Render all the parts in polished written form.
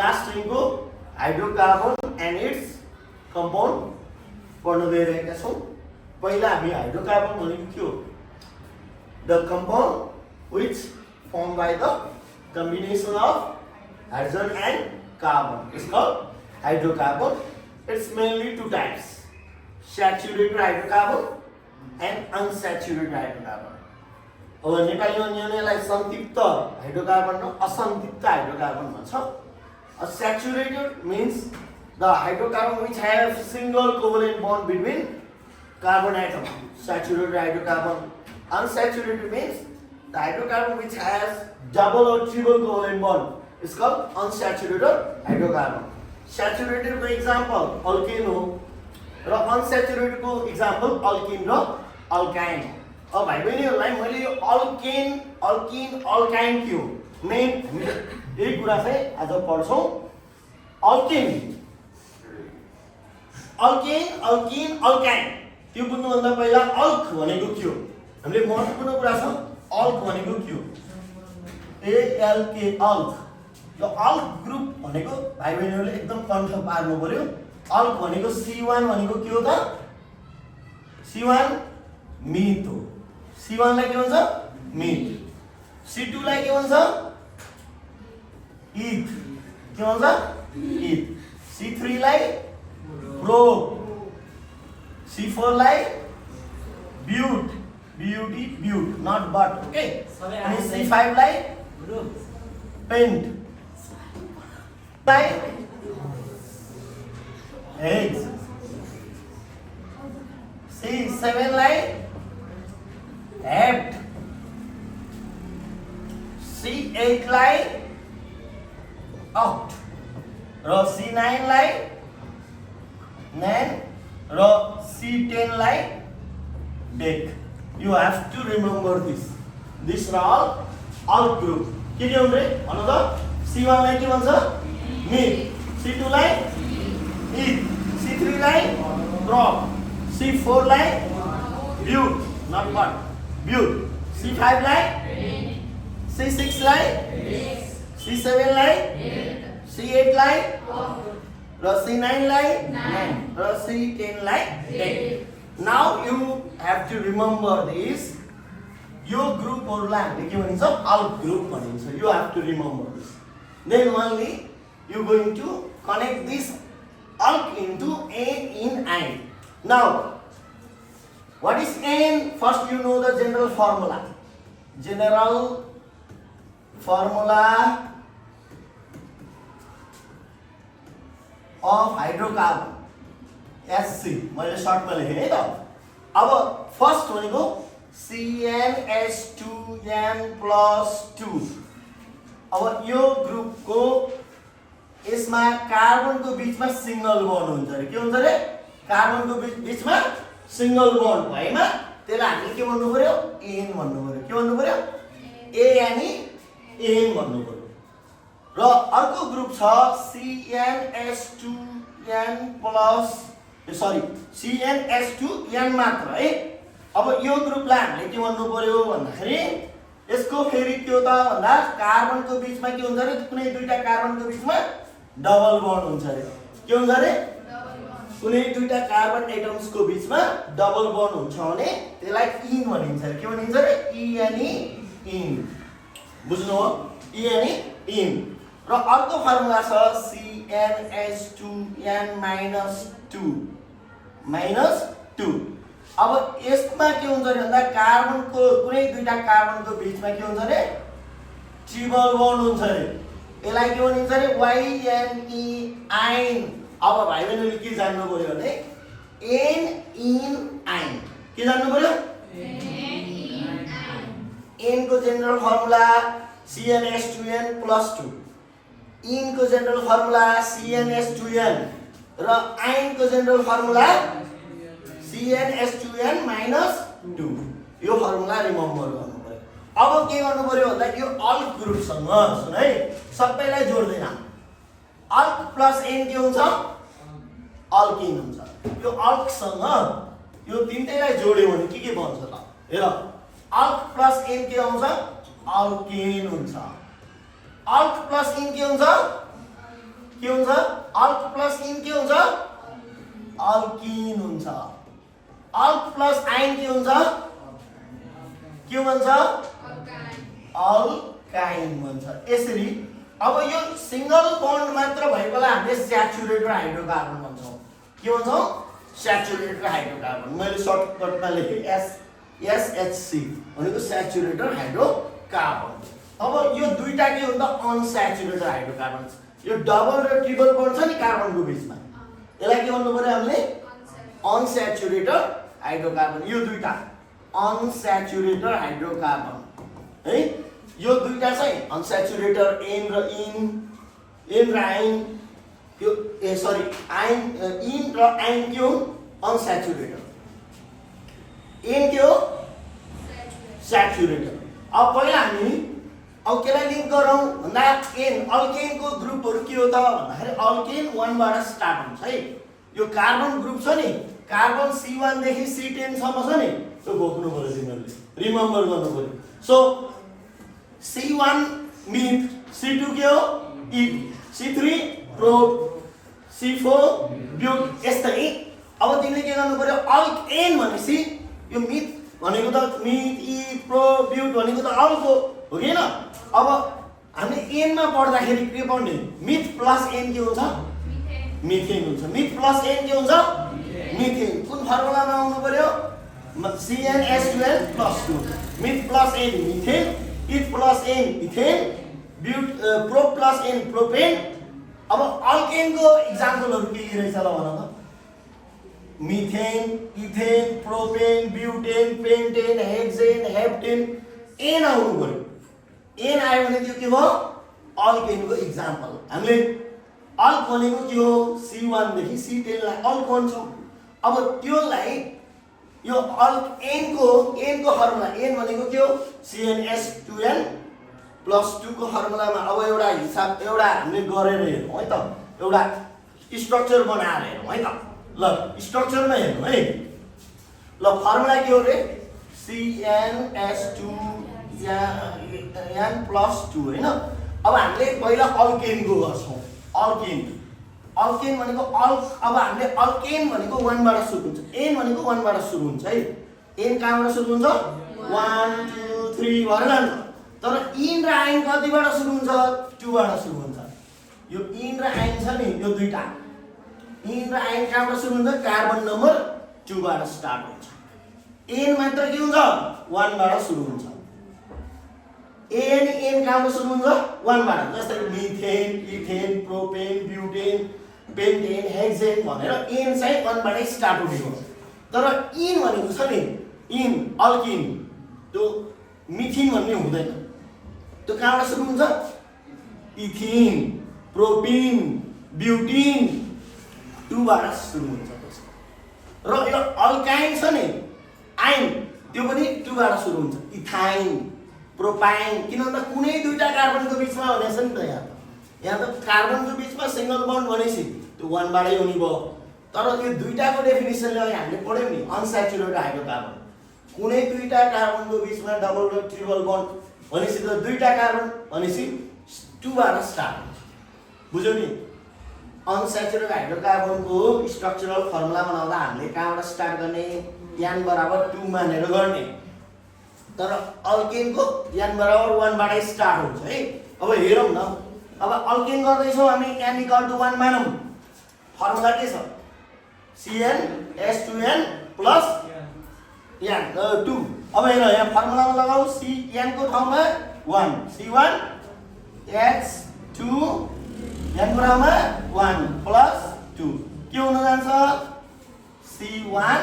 Last रिङको hydrocarbon and it's compound पढ्न गइरहेका छौँ। पहिला हामी हाइड्रोकार्बन भनेको के हो? The compound which form by the combination of hydrogen and carbon is called hydrocarbon. It's mainly two types, saturated hydrocarbon and unsaturated hydrocarbon. अब नेपालीमा यसलाई संतृप्त हाइड्रोकार्बन र असंतृप्त हाइड्रोकार्बन भन्छ। Saturated means the hydrocarbon which have single covalent bond between carbon atom. Saturated hydrocarbon. Unsaturated means the hydrocarbon which has double or triple covalent bond is called unsaturated hydrocarbon. Saturated को example alkane हो र अनस्याचुरेटेड को example alkene र alkyne. अब भाइ बहिनीहरूलाई मैले यो अल्किन अल्काइन के हो मेन हामी यही कुरा चाहिँ आज पढ्छौँ। अल्किन अल्काइन त्यो बुझ्नुभन्दा पहिला अल्क भनेको के हो? हामीले महत्त्वपूर्ण कुरा छ, अल्क भनेको के हो? ALK अल्क। यो अल्क ग्रुप भनेको भाइ बहिनीहरूले एकदम कन्ठ पार्नु पर्यो। अल्क भनेको C1 भनेको के हो त? C1 मिथ हो। C1 लाई के भन्छ? मिथ। C2 लाई के भन्छ? इथ। के भन्छ? इथ। C3 लाई प्रो। C4 लाई ब्यूट। ब्यूट नट बट, ओके? अनि C5 लाई पेन्ट। लाई Eggs. C7 लाई hept. C8 लाई oct. र C9 लाई nan र C10 लाई deck. You have to remember this. These are all group. के हुन्छ रे? भन्नु त C1 लाई के भन्छ? मिथ। C2 लाई इथ। C3 लाई ड्रप। C4 लाई ब्यूट नट बट ब्यूट। C5 लाई C6 लाई C7 लाई C8 लाई र C9 लाई र C10 लाई डेक। Now you have to remember this. यो ग्रुपहरुलाई हामीले के भनिन्छ? अल्क ग्रुप भनिन्छ। You have to remember this. Then only you going to connect this alk into N in ion. Now, what is N? First you know the general formula. General formula of hydrocarbon SC. मैले सर्टमा लेखेँ है त। अब first भनेको CnH2n+2। अब यो ग्रुपको यसमा कार्बनको बीचमा सिंगल बन्ड हुन्छ रे। के हुन्छ रे? कार्बनको बीचमा सिंगल बन्ड भएमा त्यसलाई हामीले के भन्नु पर्यो? एन भन्नु पर्यो। के भन्नु पर्यो? ए यानी एन भन्नु पर्यो। र अर्को ग्रुप छ CnH2n मात्र है। अब यो ग्रुपलाई हामीले के भन्नु पर्यो भन्दाखेरि यसको फेरि के हो त भन्दा कार्बनको बीचमा के हुन्छ रे? कुनै दुईटा कार्बनको बीचमा डबल बन्ड हुन्छ रे। के हुन्छ रे? कुनै दुईटा कार्बन एटम्सको बीचमा डबल बन्ड हुन्छ भने त्यसलाई इन भनिन्छ रे। के भनिन्छ रे? ई यानी इन। बुझ्नु हो? ई यानी इन। र अर्को फर्मुला छ CnH2n-2। अब यसमा के हुन्छ रे भन्दा कार्बनको कुनै दुईटा कार्बनको बीचमा के हुन्छ रे? ट्रिपल बन्ड हुन्छ रे। यसलाई के भनिन्छ रे? YNE आइन। अब भाइ बहिनीले के जान्नु पर्यो भने N in आइन। के जान्नु पर्यो? N को जनरल फर्मुला CnH2n+2। इन को जनरल फर्मुला CnH2n र आइन को जनरल फर्मुला CnH2n-2। यो फर्मुला रिमेम्बर गर्नु पर्यो। अब के गर्नु पर्यो भन्दा यो अल्क ग्रुपसँग सुन है, सबैलाई जोड्दैन। अल्क प्लस एन के हुन्छ? अल्किन हुन्छ। यो अल्कसँग यो तीनटैलाई जोड्यो भने के बन्छ त? हेर, अल्क प्लस एन के आउँछ? अल्केन हुन्छ। अल्क प्लस इन के हुन्छ? के हुन्छ अल्क प्लस इन के हुन्छ अल्किन हुन्छ अल्क प्लस आइन के हुन्छ के भन्छ अल्काइन भन्छ यसरी अब यो सिंगल बन्ड मात्र भएकोलाई हामीले स्याचुरेटेड हाइड्रोकार्बन भन्छौं के भन्छौं स्याचुरेटेड हाइड्रोकार्बन मैले सर्टकटमा लेखे SHC भनेको स्याचुरेटेड हाइड्रोकार्बन अब यो दुईटा के हुन्छ अनस्याचुरेटेड हाइड्रोकार्बन यो डबल र ट्रिपल बन्ड छ नि कार्बनको बीचमा यसलाई के भन्नु पर्यो हामीले अनस्याचुरेटेड हाइड्रोकार्बन यो दुईटा अनस्याचुरेटेड हाइड्रोकार्बन है यो दुईटा चाहिँ अनस्याचुरेटेड एन र आइन यो सरी आइन इन र आइन के हो अनस्याचुरेटेड एन के हो स्याचुरेटेड अब पहिला हामी अब केलाई लिंक गरौँ भन्दा एन अल्केनको ग्रुपहरु के हो त भन्दाखेरि अल्केन 1 बाट स्टार्ट हुन्छ है यो कार्बन ग्रुप छ नि कार्बन C1 देखि C10 सम्म छ नि त्यो बोक्नु पर्यो तिमीहरुले रिमेम्बर गर्नु पर्यो सो C1 मिथ C2 के हो इथ C3 प्रोप C4 ब्यूट यस्तै अब तिमीले के गर्नु पर्यो अल्केन भनेपछि यो मिथ भनेको त मिथ इथ प्रोप ब्यूट भनेको त अल्क हो हैन अब हामीले एन मा पढ्दाखेरि के पढ्ने मिथ प्लस एन के हुन्छ मिथेन हुन्छ मिथ प्लस एन के हुन्छ मिथेन कुन फर्मुलामा आउनु पर्यो CnH2n + 2 meth plus n methane eth plus n ethane but prop plus n propane अब अल्केनको एक्जाम्पलहरु के रहेछ ल भन त methane ethane propane butane pentane hexane heptane n आउनु पर्यो एन आयो भने त्यो के भयो अल्केनको एक्जाम्पल हामीले अल्क भनेको के हो C1 देखि C10 लाई अल्क भन्छौं अब त्योलाई यो अल्क एन को फर्मुला एन भनेको के हो CnH2n + 2 को फर्मुलामा अब एउटा हिसाब एउटा हामीले गरेर हेरौँ है त एउटा स्ट्रक्चर बनाएर हेरौँ है त ल स्ट्रक्चरमा हेरौँ है ल फर्मुला के हो रे CnH2n + 2 हैन अब हामीले पहिला अल्केनको गर्छौं अल्केन भनेको अल्क अब हामीले अल्केन भनेको 1 बाट सुरु हुन्छ एन भनेको 1 बाट सुरु हुन्छ है एन कहाँबाट सुरु हुन्छ 1 2 3 भएर जान्छ तर इन र आइन कतिबाट सुरु हुन्छ 2 बाट सुरु हुन्छ यो इन र आइन छ नि यो दुईटा इन र आइन कहाँबाट सुरु हुन्छ कार्बन नम्बर 2 बाट स्टार्ट हुन्छ एन मात्र के हुन्छ 1 बाट सुरु हुन्छ एन कहाँबाट सुरु हुन्छ 1 बाट जस्तै methane ethane propane butane pentane hexane भनेर एन चाहिँ 1 बाटै स्टार्ट हुने हो तर इन भनेको छ नि इन अल्किन त्यो मिथिन भन्ने हुँदैन त्यो कहाँबाट सुरु हुन्छ इथिन प्रोपिन ब्यूटिन 2 बाट सुरु हुन्छ र यो अल्काइन छ नि आइन त्यो पनि 2 बाट सुरु हुन्छ इथाइन प्रोपाइन किनभने कुनै दुईटा कार्बनको बीचमा हुनेछ नि त यहाँ त कार्बनको बीचमा सिंगल बन्ड भनेपछि त्यो 1 बाटै हुने भयो तर यो दुईटाको डेफिनेसनले हामीले पढ्यौं नि अनस्याचुरेटेड हाइड्रोकार्बन कुनै दुईटा कार्बनको बीचमा डबल र ट्रिपल बन्ड भनेपछि त दुईटा कार्बन भनेपछि 2 बाट स्टार्ट हुन्छ बुझ्यौ नि अनस्याचुरेटेड हाइड्रोकार्बनको स्ट्रक्चरल फर्मुला बनाउँदा हामीले कहाँबाट स्टार्ट गर्ने n बराबर 2 मानेर गर्ने तर अल्केनको n बराबर 1 बाटै स्टार्ट हुन्छ है अब हेरौँ न अब अल्केन गर्दैछौं हामी n = 1 मानौं फर्मुला के छ CnH2n + n 2 अब हेर यहाँ फर्मुलामा लगाऊ Cn को ठाउँमा 1 C1 H2 n को ठाउँमा 1 + 2 के हुन जान्छ C1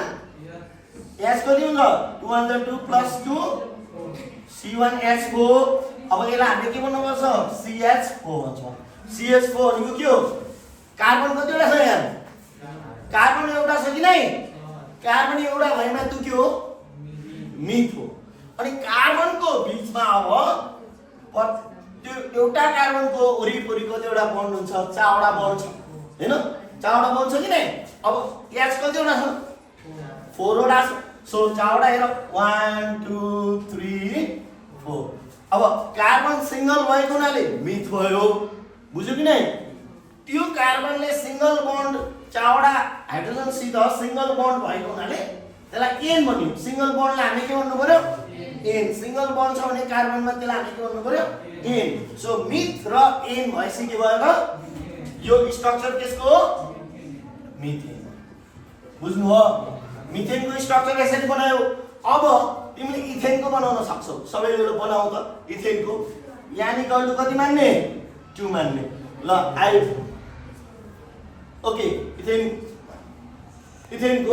H कति हुन्छ 2 * 2 + 2 C1H4 अब यसलाई हामीले के भन्नुपर्छ CH4 भन्छौं CH4 भनेको के हो कार्बन कतिवटा छ यहाँ कार्बन एउटा छ कि नै कार्बन एउटा भएमा त्यो के हो मिथ हो अनि कार्बनको बीचमा अब त्यो एउटा कार्बनको वरिपरि कतिवटा बन्ड हुन्छ 4 वटा बन्ड छ हैन 4 वटा बन्ड छ कि नै अब H कतिवटा छ 4 वटा छ सो 4 वटा हेर 1 2 3 4 अब कार्बन सिंगल भएको हुनाले मिथ भयो बुझ्यौ कि नै त्यो सिंगल बन्ड चारवटा हाइड्रोजनसित सिंगल बन्ड भएको हुनाले त्यसलाई एन भन्यो। सिंगल बन्डलाई हामी के भन्नु पर्यो? एन। सिंगल बन्ड छ भने कार्बनमा त्यसलाई हामी के भन्नु पर्यो? एन। सो मिथ र एन भएपछि के भयो त? यो स्ट्रक्चर केसको हो? मिथेन। बुझ्नु हो? मिथेनको स्ट्रक्चर यसरी बनायो। अब तिमीले इथेनको बनाउन सक्छौ। सबैले बनाऊ त इथेनको। यानी कल्टु कति मान्ने? 2 मान्ने। ल आई ओके इथेनको